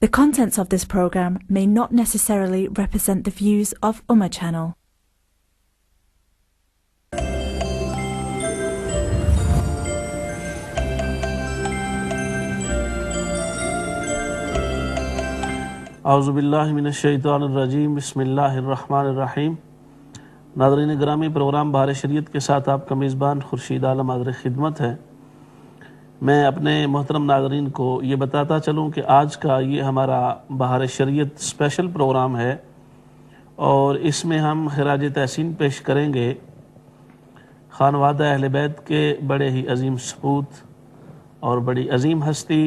The contents of this program may not necessarily represent the views of Ummah Channel. اعوذ باللہ من الشیطان الرجیم بسم اللہ الرحمن الرحیم۔ ناظرین گرامی، پروگرام بہار شریعت کے ساتھ آپ کا میزبان خورشید عالم حاضر خدمت ہے۔ میں اپنے محترم ناظرین کو یہ بتاتا چلوں کہ آج کا یہ ہمارا بہار شریعت اسپیشل پروگرام ہے، اور اس میں ہم خراج تحسین پیش کریں گے خانوادہ اہل بیت کے بڑے ہی عظیم سپوت اور بڑی عظیم ہستی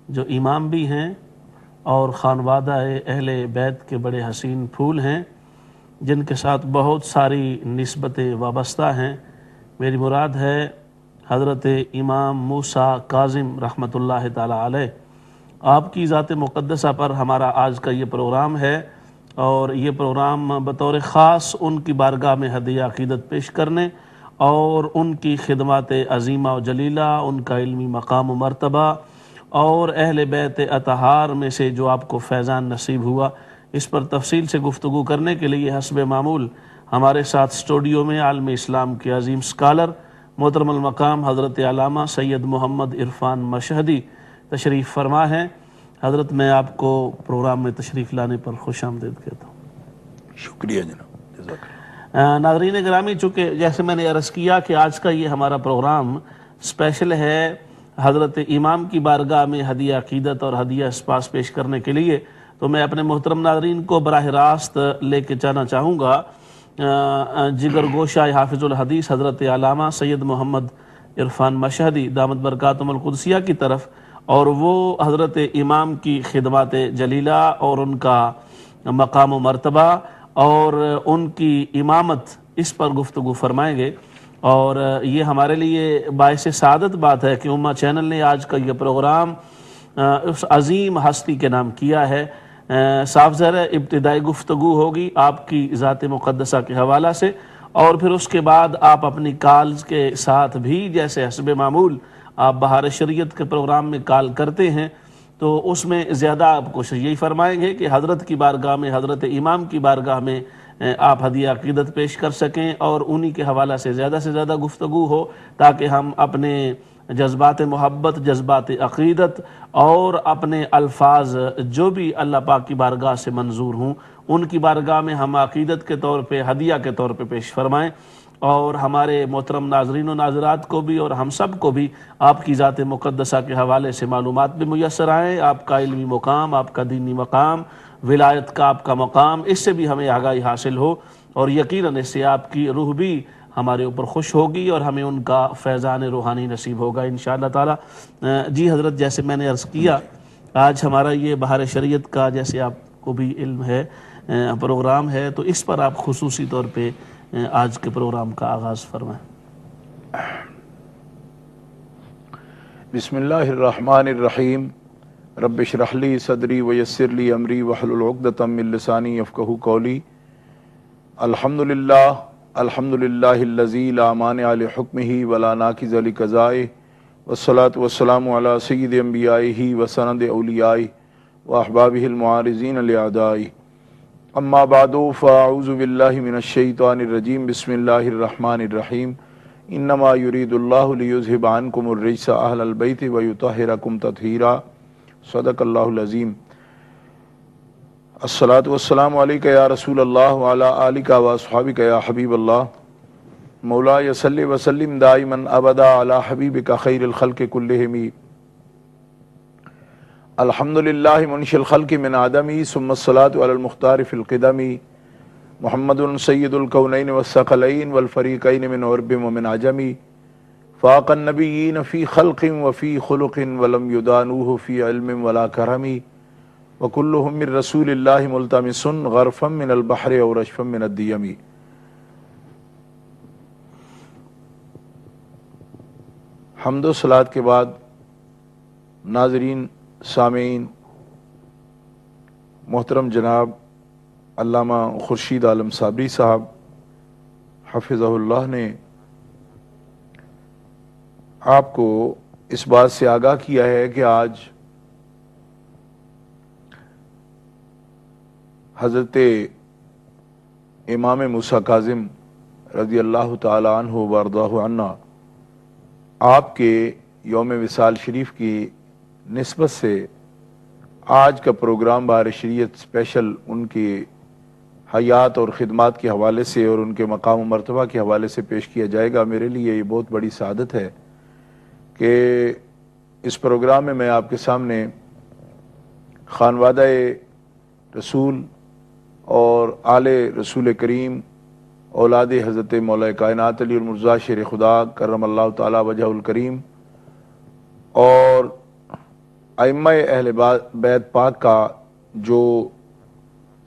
جو امام بھی ہیں اور خانوادہ اہل بیت کے بڑے حسین پھول ہیں، جن کے ساتھ بہت ساری نسبتیں وابستہ ہیں۔ میری مراد ہے حضرت امام موسیٰ کاظم رحمۃ اللہ تعالی علیہ۔ آپ کی ذات مقدسہ پر ہمارا آج کا یہ پروگرام ہے، اور یہ پروگرام بطور خاص ان کی بارگاہ میں ہدیہ عقیدت پیش کرنے اور ان کی خدمات عظیمہ و جلیلہ، ان کا علمی مقام و مرتبہ اور اہل بیت اطہار میں سے جو آپ کو فیضان نصیب ہوا، اس پر تفصیل سے گفتگو کرنے کے لیے حسب معمول ہمارے ساتھ اسٹوڈیو میں عالم اسلام کے عظیم سکالر محترم المقام حضرت علامہ سید محمد عرفان مشہدی تشریف فرما ہیں۔ حضرت، میں آپ کو پروگرام میں تشریف لانے پر خوش آمدید کہتا ہوں۔ شکریہ جناب، جزاک اللہ۔ ناظرین گرامی، چونکہ جیسے میں نے عرض کیا کہ آج کا یہ ہمارا پروگرام اسپیشل ہے حضرت امام کی بارگاہ میں ہدیہ عقیدت اور ہدیہ اسپاس پیش کرنے کے لیے، تو میں اپنے محترم ناظرین کو براہ راست لے کے جانا چاہوں گا جگر گوشہ حافظ الحدیث حضرت علامہ سید محمد عرفان مشہدی دامت برکاتہم القدسیہ کی طرف، اور وہ حضرت امام کی خدمات جلیلہ اور ان کا مقام و مرتبہ اور ان کی امامت، اس پر گفتگو فرمائیں گے۔ اور یہ ہمارے لیے باعث سعادت بات ہے کہ امہ چینل نے آج کا یہ پروگرام اس عظیم ہستی کے نام کیا ہے۔ صاف ظاہر ہے ابتدائی گفتگو ہوگی آپ کی ذات مقدسہ کے حوالہ سے، اور پھر اس کے بعد آپ اپنی کالز کے ساتھ بھی جیسے حسب معمول آپ بہار شریعت کے پروگرام میں کال کرتے ہیں، تو اس میں زیادہ آپ کوشش یہی فرمائیں گے کہ حضرت کی بارگاہ میں، حضرت امام کی بارگاہ میں آپ ہدیہ عقیدت پیش کر سکیں، اور انہی کے حوالہ سے زیادہ گفتگو ہو، تاکہ ہم اپنے جذبات محبت، جذبات عقیدت اور اپنے الفاظ جو بھی اللہ پاک کی بارگاہ سے منظور ہوں، ان کی بارگاہ میں ہم عقیدت کے طور پہ، ہدیہ کے طور پہ پیش فرمائیں، اور ہمارے محترم ناظرین و ناظرات کو بھی اور ہم سب کو بھی آپ کی ذات مقدسہ کے حوالے سے معلومات بھی میسر آئیں، آپ کا علمی مقام، آپ کا دینی مقام، ولایت کا آپ کا مقام، اس سے بھی ہمیں آگاہی حاصل ہو، اور یقیناً اس سے آپ کی روح بھی ہمارے اوپر خوش ہوگی اور ہمیں ان کا فیضان روحانی نصیب ہوگا انشاءاللہ تعالی۔ جی حضرت، جیسے میں نے عرض کیا، آج ہمارا یہ بہار شریعت کا، جیسے آپ کو بھی علم ہے، پروگرام ہے، تو اس پر آپ خصوصی طور پہ آج کے پروگرام کا آغاز فرمائیں۔ بسم اللہ الرحمن الرحیم۔ رب اشرح لی صدری ویسر لی امری واحلل عقدۃ من لسانی یفقہوا قولی۔ الحمدللہ الذی لا مانع لحکمہ ولا ناقض لقضائہ، والصلاة والسلام علی سید انبیائہ وسند اولیائہ واحبابہ المعارضین لأعدائہ۔ اما بعد فاعوذ باللہ من الشیطان الرجیم، بسم اللہ الرحمن الرحیم۔ انما یرید اللہ لیذہب عنکم الرجس اہل البیت ویطہرکم تطہیرا، صدق اللہ العظیم۔ الصلاۃ والسلام علیک یا رسول اللہ وعلی آلک واصحابک یا حبیب اللہ، مولایا صلی وسلم دائما ابدا علی حبیبک خیر الخلق کلہم۔ الحمدللہ منشی الخلق من عدمی، ثم الصلاۃ علی المختار فی القدم، محمد سید الکونین والثقلین والفریقین من عرب ومن عجم، فاق النبیین فی خلق وفی خلق ولم یدانوہ فی علم ولا کرم، وکلہم من رسول اللہ ملتمس غرفا من البحر اور رشفا من الدیم۔ حمد و صلوات کے بعد ناظرین، سامعین، محترم جناب علامہ خورشید عالم صابری صاحب حفظہ اللہ نے آپ کو اس بات سے آگاہ کیا ہے کہ آج حضرت امام موسیٰ کاظم رضی اللہ تعالی عنہ وارضاہ عنہ آپ کے یوم وصال شریف کی نسبت سے آج کا پروگرام بہار شریعت اسپیشل ان کی حیات اور خدمات کے حوالے سے اور ان کے مقام و مرتبہ کے حوالے سے پیش کیا جائے گا۔ میرے لیے یہ بہت بڑی سعادت ہے کہ اس پروگرام میں آپ کے سامنے خانوادہ رسول اور آل رسول کریم، اولاد حضرت مولا کائنات علی المرتضیٰ شیر خدا کرم اللہ تعالی وجہ الکریم اور ائمہ اہل بیت پاک کا جو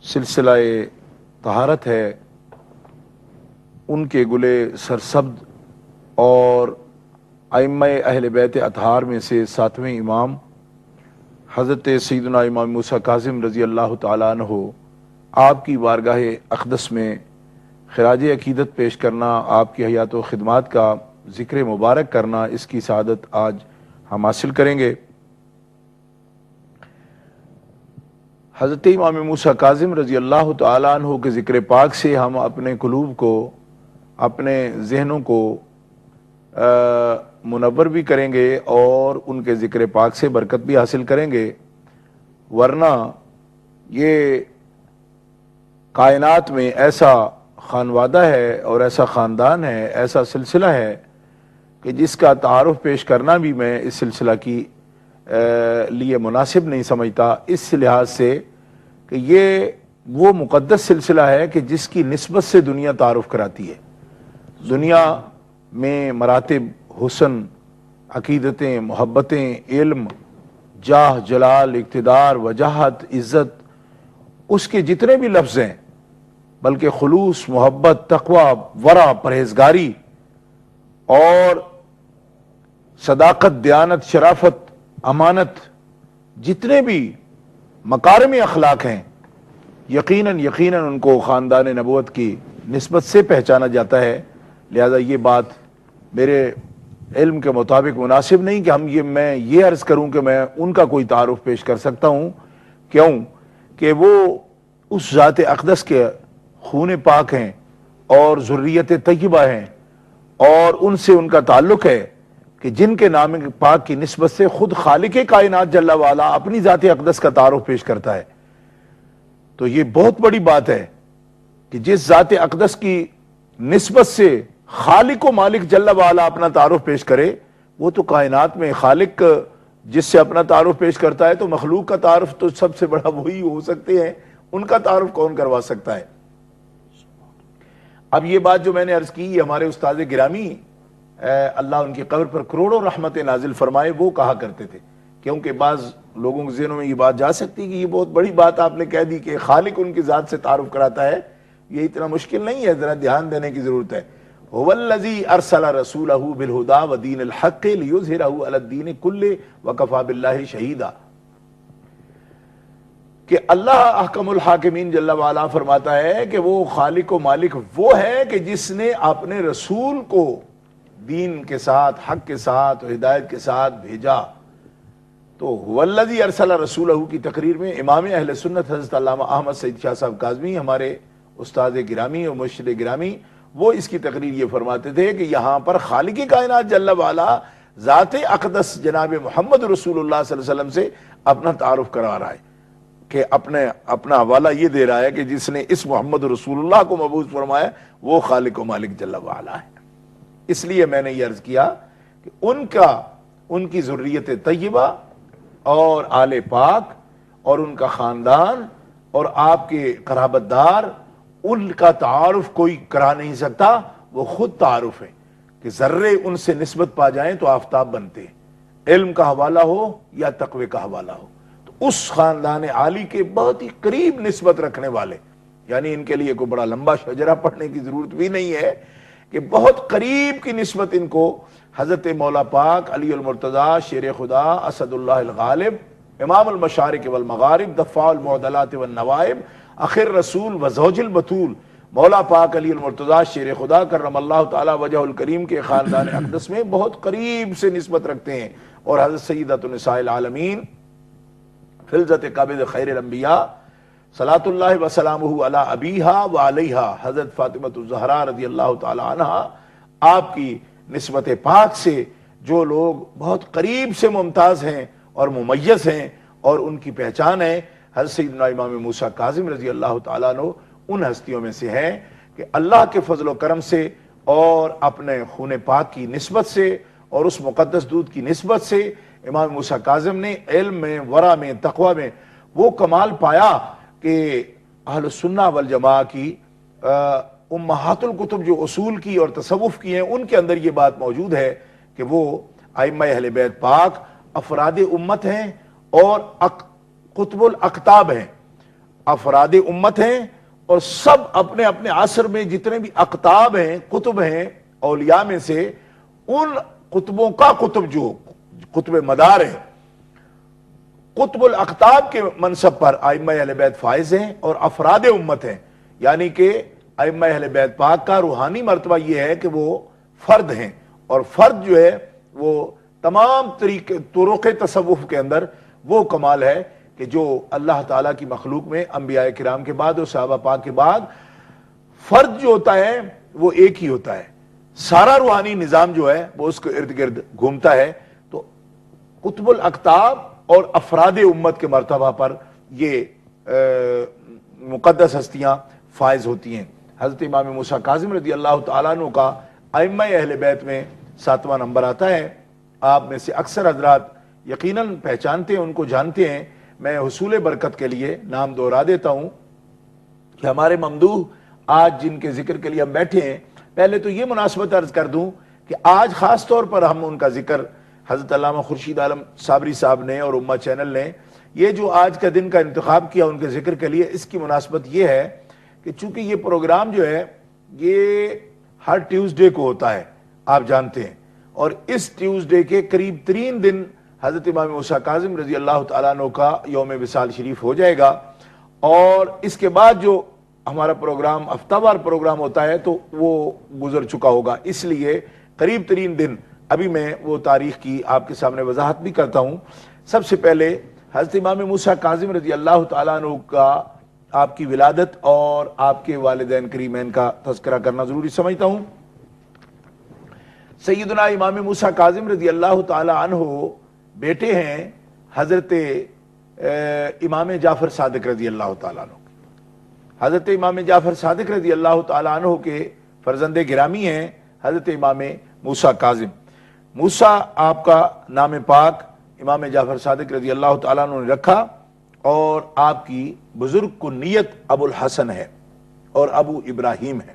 سلسلہ طہارت ہے ان کے گلے سرسبد اور ائمہ اہل بیت اطہار میں سے 7ویں امام حضرت سیدنا امام موسیٰ کاظم رضی اللہ تعالیٰ عنہ آپ کی بارگاہ اقدس میں خراج عقیدت پیش کرنا، آپ کی حیات و خدمات کا ذکر مبارک کرنا، اس کی سعادت آج ہم حاصل کریں گے۔ حضرت امام موسیٰ کاظم رضی اللہ تعالیٰ عنہ کے ذکر پاک سے ہم اپنے قلوب کو، اپنے ذہنوں کو منور بھی کریں گے اور ان کے ذکر پاک سے برکت بھی حاصل کریں گے، ورنہ یہ کائنات میں ایسا خانوادہ ہے اور ایسا خاندان ہے، ایسا سلسلہ ہے کہ جس کا تعارف پیش کرنا بھی میں اس سلسلہ کی لیے مناسب نہیں سمجھتا، اس لحاظ سے کہ یہ وہ مقدس سلسلہ ہے کہ جس کی نسبت سے دنیا تعارف کراتی ہے۔ دنیا میں مراتب، حسن، عقیدتیں، محبتیں، علم، جاہ، جلال، اقتدار، وجاہت، عزت، اس کے جتنے بھی لفظ ہیں، بلکہ خلوص، محبت، تقوی، ورع، پرہیزگاری اور صداقت، دیانت، شرافت، امانت، جتنے بھی مکارم اخلاق ہیں، یقیناً ان کو خاندان نبوت کی نسبت سے پہچانا جاتا ہے۔ لہذا یہ بات میرے علم کے مطابق مناسب نہیں کہ میں یہ عرض کروں کہ میں ان کا کوئی تعارف پیش کر سکتا ہوں، کیوں کہ وہ اس ذات اقدس کے خون پاک ہیں اور ذریت طیبہ ہیں، اور ان سے ان کا تعلق ہے کہ جن کے نام پاک کی نسبت سے خود خالق کائنات جل وعلا اپنی ذات اقدس کا تعارف پیش کرتا ہے۔ تو یہ بہت بڑی بات ہے کہ جس ذات اقدس کی نسبت سے خالق و مالک جل وعلا اپنا تعارف پیش کرے، وہ تو کائنات میں خالق جس سے اپنا تعارف پیش کرتا ہے تو مخلوق کا تعارف تو سب سے بڑا وہی ہو سکتے ہیں، ان کا تعارف کون کروا سکتا ہے؟ اب یہ بات جو میں نے عرض کی، یہ ہمارے استاد گرامی اللہ ان کی قبر پر کروڑوں رحمت نازل فرمائے وہ کہا کرتے تھے، کیونکہ بعض لوگوں کے ذہنوں میں یہ بات جا سکتی کہ یہ بہت بڑی بات آپ نے کہہ دی کہ خالق ان کی ذات سے تعارف کراتا ہے، یہ اتنا مشکل نہیں ہے، ذرا دھیان دینے کی ضرورت ہے۔ هو الذی ارسل رسولہ بالہدی ودین الحق لیظہرہ علی الدین کلہ وکفی باللہ شہیدا، کہ اللہ احکم الحاکمین جل وعلا فرماتا ہے کہ وہ خالق و مالک وہ ہے کہ جس نے اپنے رسول کو دین کے ساتھ، حق کے ساتھ، ہدایت کے ساتھ بھیجا۔ تو هو الذی ارسل رسولہ کی تقریر میں امام اہل سنت حضرت علامہ احمد سعید شاہ صاحب کاظمی، ہمارے استاد گرامی اور مرشد گرامی، وہ اس کی تقریر یہ فرماتے تھے کہ یہاں پر خالق کائنات جل وعلا ذات اقدس جناب محمد رسول اللہ صلی اللہ علیہ وسلم سے اپنا تعارف کرا رہا ہے، کہ اپنا حوالہ یہ دے رہا ہے کہ جس نے اس محمد رسول اللہ کو مبعوث فرمایا وہ خالق و مالک جل وعلا ہے۔ اس لیے میں نے یہ عرض کیا کہ ان کی ذریت طیبہ اور آل پاک اور ان کا خاندان اور آپ کے قرابت دار، ان کا تعارف کوئی کرا نہیں سکتا، وہ خود تعارف ہے کہ ذرے ان سے نسبت پا جائیں تو آفتاب بنتے ہیں، علم کا حوالہ ہو یا تقوی کا حوالہ ہو۔ تو اس خاندان عالی کے بہت ہی قریب نسبت رکھنے والے، یعنی ان کے لیے کوئی بڑا لمبا شجرہ پڑھنے کی ضرورت بھی نہیں ہے، کہ بہت قریب کی نسبت ان کو حضرت مولا پاک علی المرتضیٰ شیر خدا اسد اللہ الغالب امام المشارق والمغارب دفاع المعضلات والنوائب اخر رسول و زوج البتول مولا پاک علی المرتضیٰ شیر خدا کرم اللہ تعالی وجہ الکریم کے خاندان اقدس میں بہت قریب سے نسبت رکھتے ہیں، اور حضرت سیدۃ النساء العالمین فلذت قابض خیر الانبیاء صلاۃ اللہ وسلامہ علی ابیہا و علیہا، حضرت فاطمہ الزہرا رضی اللہ تعالی عنہ آپ کی نسبت پاک سے جو لوگ بہت قریب سے ممتاز ہیں اور ممیز ہیں اور ان کی پہچان ہے، حضرت سیدنا امام موسیٰ کاظم رضی اللہ تعالیٰ عنہ ان ہستیوں میں سے ہیں کہ اللہ کے فضل و کرم سے اور اپنے خون پاک کی نسبت سے اور اس مقدس دودھ کی نسبت سے امام موسیٰ کاظم نے علم میں، ورع میں، تقوی میں وہ کمال پایا کہ اہل السنہ والجماعہ کی امہات الکتب جو اصول کی اور تصوف کی ہیں ان کے اندر یہ بات موجود ہے کہ وہ ائمہ اہل بیت پاک افراد امت ہیں اور قطب الاقطاب ہیں، افراد امت ہیں اور سب اپنے اپنے عصر میں جتنے بھی اقطاب ہیں، قطب ہیں اولیاء میں سے، ان قطبوں کا قطب جو قطب مدار ہیں، قطب الاقطاب کے منصب پر ائمہ اہل بیت فائز ہیں اور افراد امت ہیں، یعنی کہ ائمہ اہل بیت پاک کا روحانی مرتبہ یہ ہے کہ وہ فرد ہیں، اور فرد جو ہے وہ تمام طرق تصوف کے اندر وہ کمال ہے کہ جو اللہ تعالیٰ کی مخلوق میں انبیاء کرام کے بعد اور صحابہ پاک کے بعد فرد جو ہوتا ہے وہ ایک ہی ہوتا ہے، سارا روحانی نظام جو ہے وہ اس کے ارد گرد گھومتا ہے۔ تو قطب الاقطاب اور افراد امت کے مرتبہ پر یہ مقدس ہستیاں فائز ہوتی ہیں۔ حضرت امام موسیٰ کاظم رضی اللہ تعالیٰ عنہ کا ائمہ اہل بیت میں 7واں نمبر آتا ہے۔ آپ میں سے اکثر حضرات یقیناً پہچانتے ہیں، ان کو جانتے ہیں، میں حصول برکت کے لیے نام دہرا دیتا ہوں کہ ہمارے ممدوح آج جن کے ذکر کے لیے ہم بیٹھے ہیں، پہلے تو یہ مناسبت عرض کر دوں کہ آج خاص طور پر ہم ان کا ذکر حضرت علامہ خورشید عالم صابری صاحب نے اور امہ چینل نے یہ جو آج کا دن کا انتخاب کیا ان کے ذکر کے لیے، اس کی مناسبت یہ ہے کہ چونکہ یہ پروگرام جو ہے یہ ہر ٹیوزڈے کو ہوتا ہے، آپ جانتے ہیں، اور اس ٹیوزڈے کے قریب ترین دن حضرت امام موسیٰ کاظم رضی اللہ تعالیٰ عنہ کا یوم وصال شریف ہو جائے گا، اور اس کے بعد جو ہمارا پروگرام ہفتہ وار پروگرام ہوتا ہے تو وہ گزر چکا ہوگا، اس لیے قریب ترین دن ابھی میں وہ تاریخ کی آپ کے سامنے وضاحت بھی کرتا ہوں۔ سب سے پہلے حضرت امام موسیٰ کاظم رضی اللہ تعالیٰ عنہ کا آپ کی ولادت اور آپ کے والدین کریمین کا تذکرہ کرنا ضروری سمجھتا ہوں۔ سیدنا امام موسیٰ کاظم رضی اللہ تعالیٰ عنہ بیٹے ہیں حضرت امام جعفر صادق رضی اللہ تعالیٰ عنہ۔ حضرت امام جعفر صادق رضی اللہ تعالیٰ عنہ کے فرزند گرامی ہیں حضرت امام موسیٰ کاظم۔ موسیٰ آپ کا نام پاک امام جعفر صادق رضی اللہ تعالیٰ عنہ نے رکھا، اور آپ کی بزرگ کنیت ابو الحسن ہے اور ابو ابراہیم ہے،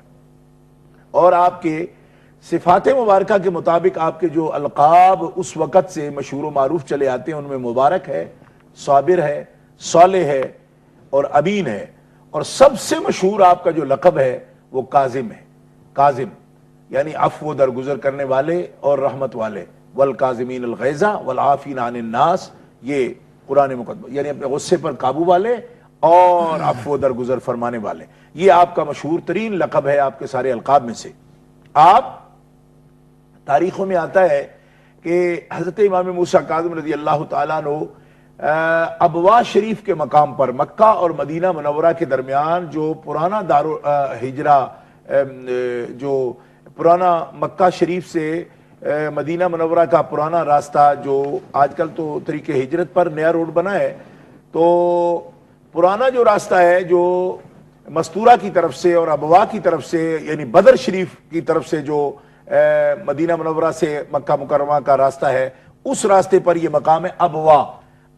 اور آپ کے صفات مبارکہ کے مطابق آپ کے جو القاب اس وقت سے مشہور و معروف چلے آتے ہیں ان میں مبارک ہے، صابر ہے، صالح ہے اور امین ہے، اور سب سے مشہور آپ کا جو لقب ہے وہ کاظم ہے۔ کاظم یعنی عفو درگزر کرنے والے اور رحمت والے، والکاظمین الغیظ والعافین عن الناس، یہ قرآن مقدس یعنی اپنے غصے پر قابو والے اور عفو درگزر فرمانے والے، یہ آپ کا مشہور ترین لقب ہے آپ کے سارے القاب میں سے۔ آپ تاریخوں میں آتا ہے کہ حضرت امام موسیٰ کاظم رضی اللہ تعالیٰ عنہ ابوا شریف کے مقام پر مکہ اور مدینہ منورہ کے درمیان جو پرانا دار ہجرہ، جو پرانا مکہ شریف سے مدینہ منورہ کا پرانا راستہ جو آج کل تو طریق ہجرت پر نیا روڈ بنا ہے، تو پرانا جو راستہ ہے جو مستورہ کی طرف سے اور ابوا کی طرف سے یعنی بدر شریف کی طرف سے جو مدینہ منورہ سے مکہ مکرمہ کا راستہ ہے، اس راستے پر یہ مقام ہے ابوا۔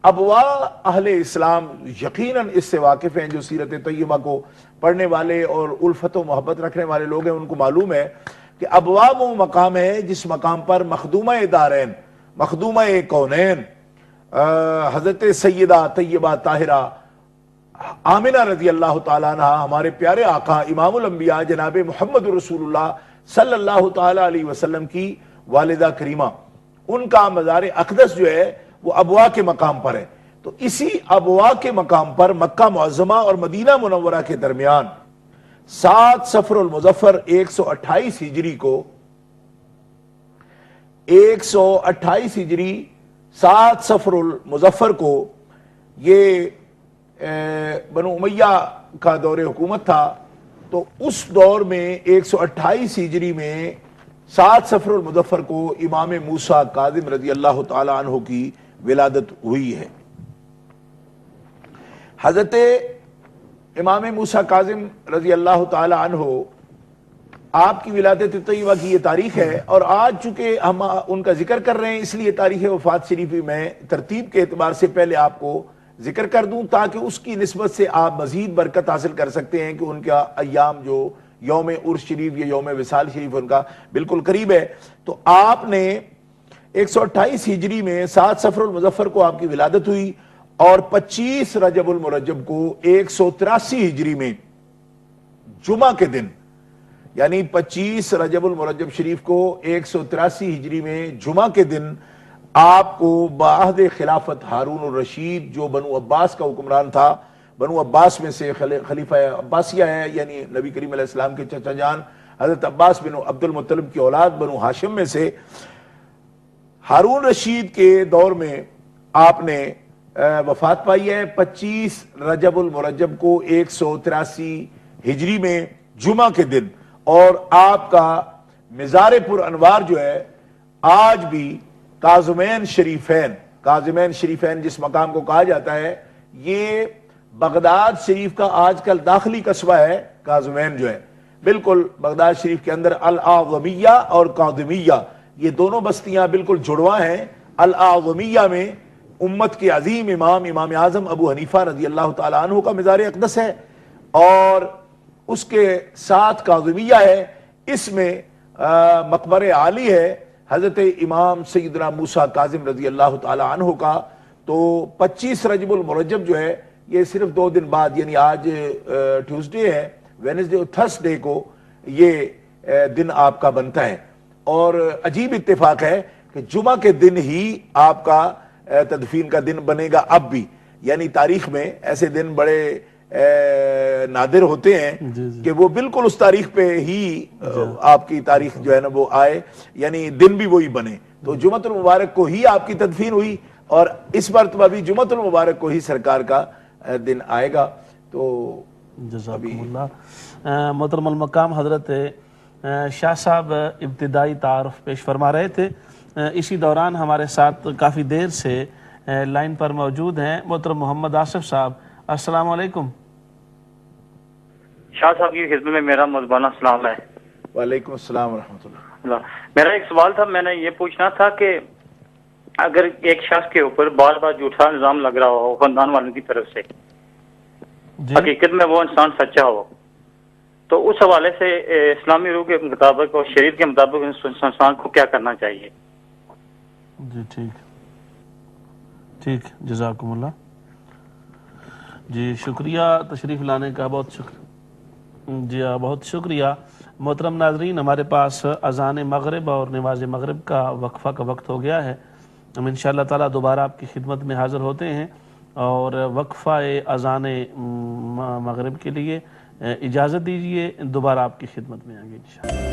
ابوا اہل اسلام یقیناً اس سے واقف ہیں، جو سیرت طیبہ کو پڑھنے والے اور الفت و محبت رکھنے والے لوگ ہیں ان کو معلوم ہے کہ ابوا وہ مقام ہے جس مقام پر مخدومہ دارین، مخدومہ کونین، حضرت سیدہ طیبہ طاہرہ آمنہ رضی اللہ تعالیٰ عنہ، ہمارے پیارے آقا امام الانبیاء جناب محمد رسول اللہ صلی اللہ تعالیٰ علیہ وسلم کی والدہ کریمہ، ان کا مزار اقدس جو ہے وہ ابوا کے مقام پر ہے۔ تو اسی ابوا کے مقام پر مکہ معظمہ اور مدینہ منورہ کے درمیان 7 صفر المظفر 128 ہجری کو 128 ہجری 7 صفر المظفر کو یہ بنو امیہ کا دور حکومت تھا، تو اس دور میں 128 ہجری میں 7 صفر المظفر کو امام موسیٰ کاظم رضی اللہ تعالی عنہ کی ولادت ہوئی ہے۔ حضرت امام موسیٰ کاظم رضی اللہ تعالی عنہ آپ کی ولادت طیبہ کی یہ تاریخ ہے، اور آج چونکہ ہم ان کا ذکر کر رہے ہیں اس لیے تاریخ وفات شریفی میں ترتیب کے اعتبار سے پہلے آپ کو ذکر کر دوں تاکہ اس کی نسبت سے آپ مزید برکت حاصل کر سکتے ہیں کہ ان کا ایام جو یوم عرس شریف یا یوم وصال شریف ان کا بالکل قریب ہے۔ تو آپ نے 128 ہجری میں 7 صفر المظفر کو آپ کی ولادت ہوئی، اور 25 رجب المرجب کو 183 ہجری میں جمعہ کے دن، یعنی 25 رجب المرجب شریف کو 183 ہجری میں جمعہ کے دن آپ کو بعہد خلافت ہارون الرشید جو بنو عباس کا حکمران تھا، بنو عباس میں سے خلیفہ عباسیہ ہے، یعنی نبی کریم علیہ السلام کے چچا جان حضرت عباس بن عبد المطلب کی اولاد بنو ہاشم میں سے، ہارون رشید کے دور میں آپ نے وفات پائی ہے 25 رجب المرجب کو 183 ہجری میں جمعہ کے دن، اور آپ کا مزار پر انوار جو ہے آج بھی کاظمین شریفین جس مقام کو کہا جاتا ہے، یہ بغداد شریف کا آج کل داخلی قصبہ ہے۔ کاظمین جو ہے بالکل بغداد شریف کے اندر الاعظمیہ اور کاظمیہ یہ دونوں بستیاں بالکل جڑواں ہیں۔ الاعظمیہ میں امت کے عظیم امام اعظم ابو حنیفہ رضی اللہ تعالیٰ عنہ کا مزار اقدس ہے، اور اس کے ساتھ کاظمیہ ہے، اس میں مقبر عالی ہے حضرت امام سیدنا موسیٰ کاظم رضی اللہ تعالی عنہ کا۔ تو 25 رجب المرجب جو ہے یہ صرف 2 دن بعد، یعنی آج ٹیوزڈے ہے، وینسڈے اور تھرسڈے کو یہ دن آپ کا بنتا ہے، اور عجیب اتفاق ہے کہ جمعہ کے دن ہی آپ کا تدفین کا دن بنے گا اب بھی، یعنی تاریخ میں ایسے دن بڑے نادر ہوتے ہیں کہ وہ بالکل اس تاریخ پہ ہی آپ کی تاریخ جو ہے نا وہ آئے، یعنی دن بھی وہی بنے۔ تو جمعۃ المبارک کو ہی آپ کی تدفین ہوئی، اور اس مرتبہ بھی جمعۃ المبارک کو ہی سرکار کا دن آئے گا۔ تو جزاکم اللہ۔ محترم المقام حضرت شاہ صاحب ابتدائی تعارف پیش فرما رہے تھے، اسی دوران ہمارے ساتھ کافی دیر سے لائن پر موجود ہیں محترم محمد آصف صاحب۔ السلام علیکم۔ شاہ صاحب کی خدمت میں میرا مذبانہ سلام ہے۔ وعلیکم السلام ورحمۃ اللہ۔ میرا ایک سوال تھا، میں نے یہ پوچھنا تھا کہ اگر ایک شخص کے اوپر بار بار جھوٹا الزام لگ رہا ہو خاندان والوں کی طرف سے، حقیقت میں وہ انسان سچا ہو، تو اس حوالے سے اسلامی روح کے مطابق اور شریعت کے مطابق اس انسان کو کیا کرنا چاہیے؟ جی ٹھیک، جزاکم اللہ۔ جی شکریہ تشریف لانے کا، بہت شکریہ۔ جی بہت شکریہ۔ محترم ناظرین، ہمارے پاس اذان مغرب اور نماز مغرب کا وقفہ کا وقت ہو گیا ہے، ہم انشاءاللہ تعالیٰ دوبارہ آپ کی خدمت میں حاضر ہوتے ہیں، اور وقفہ اذان مغرب کے لیے اجازت دیجیے، دوبارہ آپ کی خدمت میں آئیں گے انشاءاللہ۔